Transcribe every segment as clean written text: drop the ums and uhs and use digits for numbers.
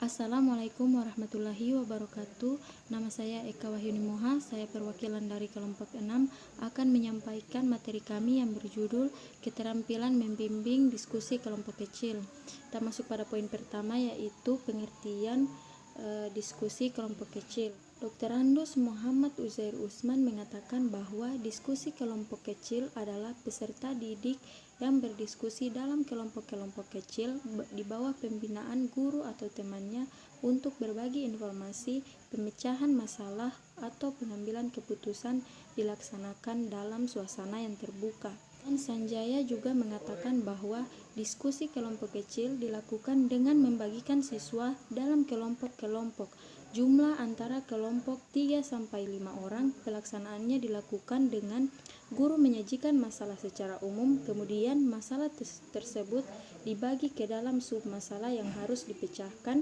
Assalamualaikum warahmatullahi wabarakatuh. Nama saya Eka Wahyuni Moha. Saya perwakilan dari kelompok 6 akan menyampaikan materi kami yang berjudul Keterampilan Membimbing Diskusi Kelompok Kecil. Kita masuk pada poin pertama, yaitu pengertian diskusi kelompok kecil. Dr. Andus Muhammad Uzair Usman mengatakan bahwa diskusi kelompok kecil adalah peserta didik yang berdiskusi dalam kelompok-kelompok kecil di bawah pembinaan guru atau temannya untuk berbagi informasi, pemecahan masalah, atau pengambilan keputusan dilaksanakan dalam suasana yang terbuka. Dan Sanjaya juga mengatakan bahwa diskusi kelompok kecil dilakukan dengan membagikan siswa dalam kelompok-kelompok. Jumlah antara kelompok 3-5 orang. Pelaksanaannya dilakukan dengan guru menyajikan masalah secara umum, kemudian masalah tersebut dibagi ke dalam sub-masalah yang harus dipecahkan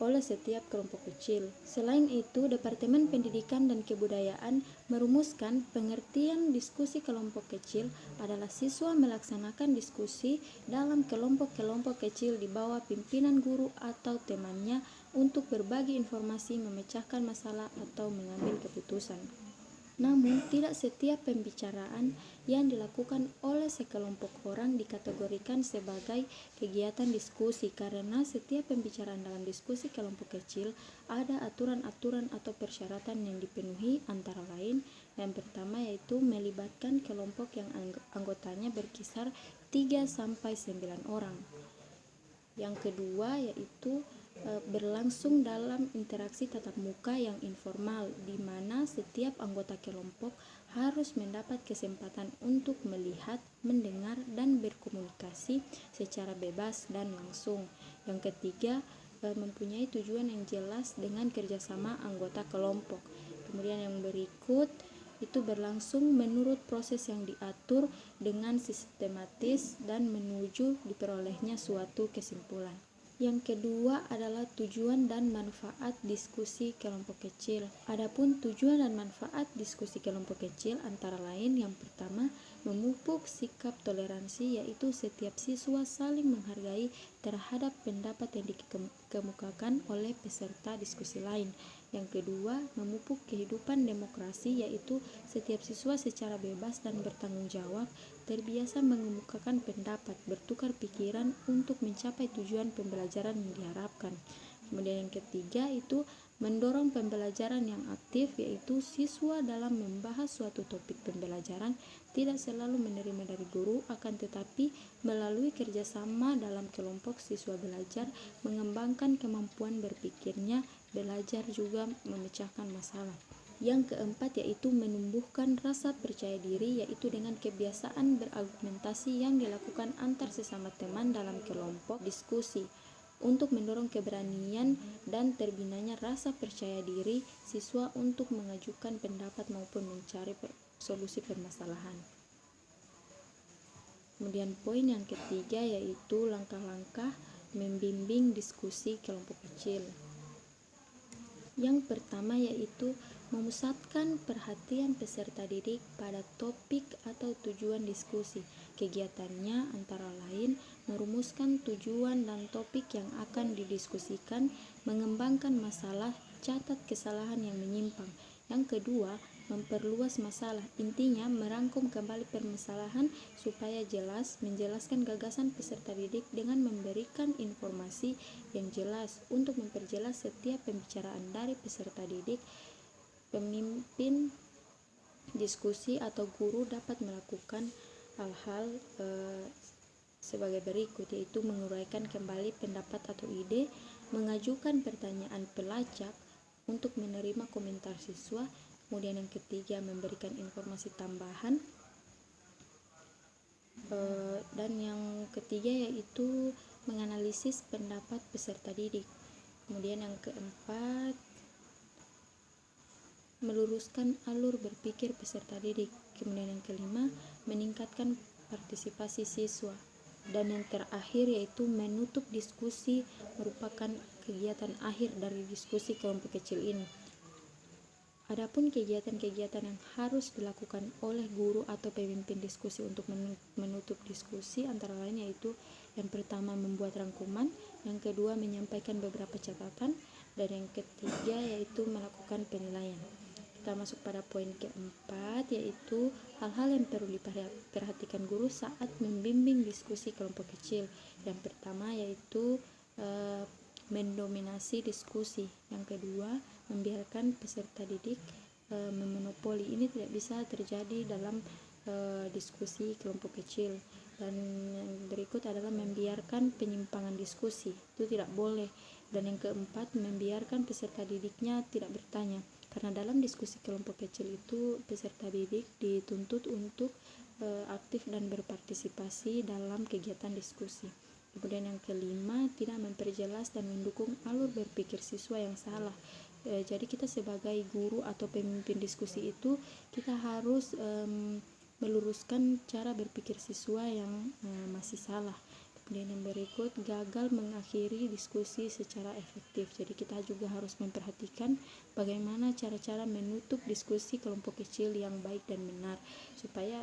oleh setiap kelompok kecil. Selain itu, Departemen Pendidikan dan Kebudayaan merumuskan pengertian diskusi kelompok kecil adalah siswa melaksanakan diskusi dalam kelompok-kelompok kecil di bawah pimpinan guru atau temannya untuk berbagi informasi, memecahkan masalah, atau mengambil keputusan. Namun, tidak setiap pembicaraan yang dilakukan oleh sekelompok orang dikategorikan sebagai kegiatan diskusi, karena setiap pembicaraan dalam diskusi kelompok kecil ada aturan-aturan atau persyaratan yang dipenuhi, antara lain yang pertama yaitu melibatkan kelompok yang anggotanya berkisar 3-9 orang. Yang kedua yaitu berlangsung dalam interaksi tatap muka yang informal, di mana setiap anggota kelompok harus mendapat kesempatan untuk melihat, mendengar, dan berkomunikasi secara bebas dan langsung. Yang ketiga, mempunyai tujuan yang jelas dengan kerjasama anggota kelompok. Kemudian yang berikut itu berlangsung menurut proses yang diatur dengan sistematis dan menuju diperolehnya suatu kesimpulan. Yang kedua adalah tujuan dan manfaat diskusi kelompok kecil. Adapun tujuan dan manfaat diskusi kelompok kecil antara lain yang pertama, memupuk sikap toleransi, yaitu setiap siswa saling menghargai terhadap pendapat yang dikemukakan oleh peserta diskusi lain. Yang kedua, memupuk kehidupan demokrasi, yaitu setiap siswa secara bebas dan bertanggung jawab terbiasa mengemukakan pendapat, bertukar pikiran untuk mencapai tujuan pembelajaran yang diharapkan. Kemudian yang ketiga itu mendorong pembelajaran yang aktif, yaitu siswa dalam membahas suatu topik pembelajaran tidak selalu menerima dari guru, akan tetapi melalui kerjasama dalam kelompok siswa belajar mengembangkan kemampuan berpikirnya, belajar juga memecahkan masalah. Yang keempat yaitu menumbuhkan rasa percaya diri, yaitu dengan kebiasaan berargumentasi yang dilakukan antar sesama teman dalam kelompok diskusi untuk mendorong keberanian dan terbinanya rasa percaya diri siswa untuk mengajukan pendapat maupun mencari solusi permasalahan. Kemudian poin yang ketiga yaitu langkah-langkah membimbing diskusi kelompok kecil. Yang pertama yaitu memusatkan perhatian peserta didik pada topik atau tujuan diskusi. Kegiatannya antara lain merumuskan tujuan dan topik yang akan didiskusikan, mengembangkan masalah, catat kesalahan yang menyimpang. Yang kedua, memperluas masalah. Intinya merangkum kembali permasalahan supaya jelas, menjelaskan gagasan peserta didik dengan memberikan informasi yang jelas untuk memperjelas setiap pembicaraan dari peserta didik. Pemimpin diskusi atau guru dapat melakukan hal-hal sebagai berikut, yaitu menguraikan kembali pendapat atau ide, mengajukan pertanyaan pelacak untuk menerima komentar siswa. Kemudian yang ketiga, memberikan informasi tambahan, dan yang ketiga yaitu menganalisis pendapat peserta didik. Kemudian yang keempat, meluruskan alur berpikir peserta didik. Kemudian yang kelima, meningkatkan partisipasi siswa. Dan yang terakhir yaitu menutup diskusi, merupakan kegiatan akhir dari diskusi kelompok kecil ini. Adapun kegiatan-kegiatan yang harus dilakukan oleh guru atau pemimpin diskusi untuk menutup diskusi antara lain yaitu yang pertama membuat rangkuman, yang kedua menyampaikan beberapa catatan, dan yang ketiga yaitu melakukan penilaian. Kita masuk pada poin keempat, yaitu hal-hal yang perlu diperhatikan guru saat membimbing diskusi kelompok kecil. Yang pertama yaitu mendominasi diskusi. Yang kedua, membiarkan peserta didik memonopoli. Ini tidak bisa terjadi dalam diskusi kelompok kecil. Dan yang berikut adalah membiarkan penyimpangan diskusi, itu tidak boleh. Dan yang keempat, membiarkan peserta didiknya tidak bertanya, karena dalam diskusi kelompok kecil itu peserta didik dituntut untuk aktif dan berpartisipasi dalam kegiatan diskusi. Kemudian yang kelima, tidak memperjelas dan mendukung alur berpikir siswa yang salah. Jadi kita sebagai guru atau pemimpin diskusi itu kita harus meluruskan cara berpikir siswa yang masih salah. Kemudian yang berikut, gagal mengakhiri diskusi secara efektif. Jadi kita juga harus memperhatikan bagaimana cara-cara menutup diskusi kelompok kecil yang baik dan benar, supaya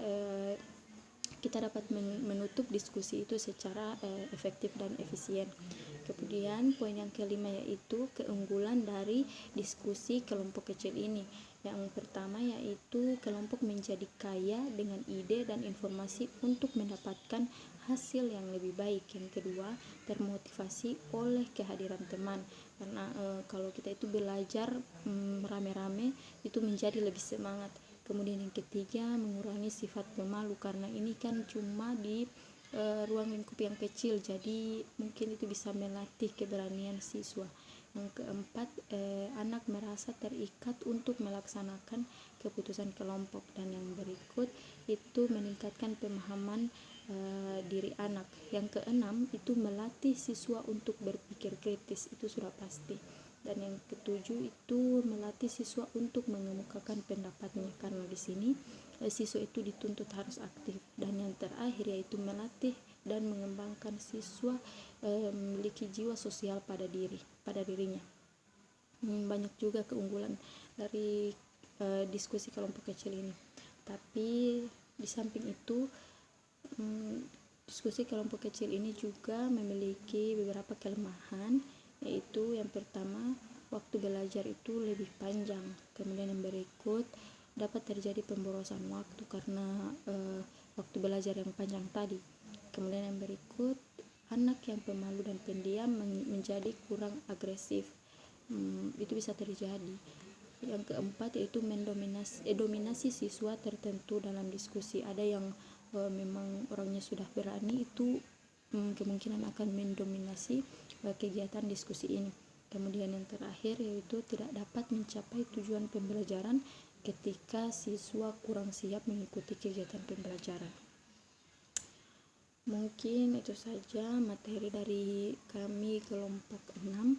kita dapat menutup diskusi itu secara efektif dan efisien. Kemudian poin yang kelima yaitu keunggulan dari diskusi kelompok kecil ini. Yang pertama yaitu kelompok menjadi kaya dengan ide dan informasi untuk mendapatkan hasil yang lebih baik. Yang kedua, termotivasi oleh kehadiran teman, karena kalau kita itu belajar rame-rame itu menjadi lebih semangat. Kemudian yang ketiga, mengurangi sifat pemalu, karena ini kan cuma di ruang lingkup yang kecil, jadi mungkin itu bisa melatih keberanian siswa. Yang keempat, anak merasa terikat untuk melaksanakan keputusan kelompok. Dan yang berikut itu meningkatkan pemahaman diri anak. Yang keenam itu melatih siswa untuk berpikir kritis, itu sudah pasti. Dan yang ketujuh itu melatih siswa untuk mengemukakan pendapatnya, karena di sini siswa itu dituntut harus aktif. Dan yang terakhir yaitu melatih dan mengembangkan siswa memiliki jiwa sosial pada dirinya. Banyak juga keunggulan dari diskusi kelompok kecil ini. Tapi di samping itu diskusi kelompok kecil ini juga memiliki beberapa kelemahan, yaitu yang pertama, waktu belajar itu lebih panjang. Kemudian yang berikut, dapat terjadi pemborosan waktu karena waktu belajar yang panjang tadi. Kemudian yang berikut, anak yang pemalu dan pendiam menjadi kurang agresif. Itu bisa terjadi. Yang keempat yaitu dominasi siswa tertentu dalam diskusi. Ada yang memang orangnya sudah berani, itu kemungkinan akan mendominasi kegiatan diskusi ini. Kemudian yang terakhir yaitu tidak dapat mencapai tujuan pembelajaran ketika siswa kurang siap mengikuti kegiatan pembelajaran. Mungkin itu saja materi dari kami kelompok 6.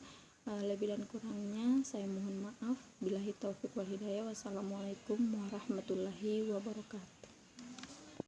Lebih dan kurangnya saya mohon maaf. Billahi taufiq wal hidayah. Wassalamualaikum warahmatullahi wabarakatuh.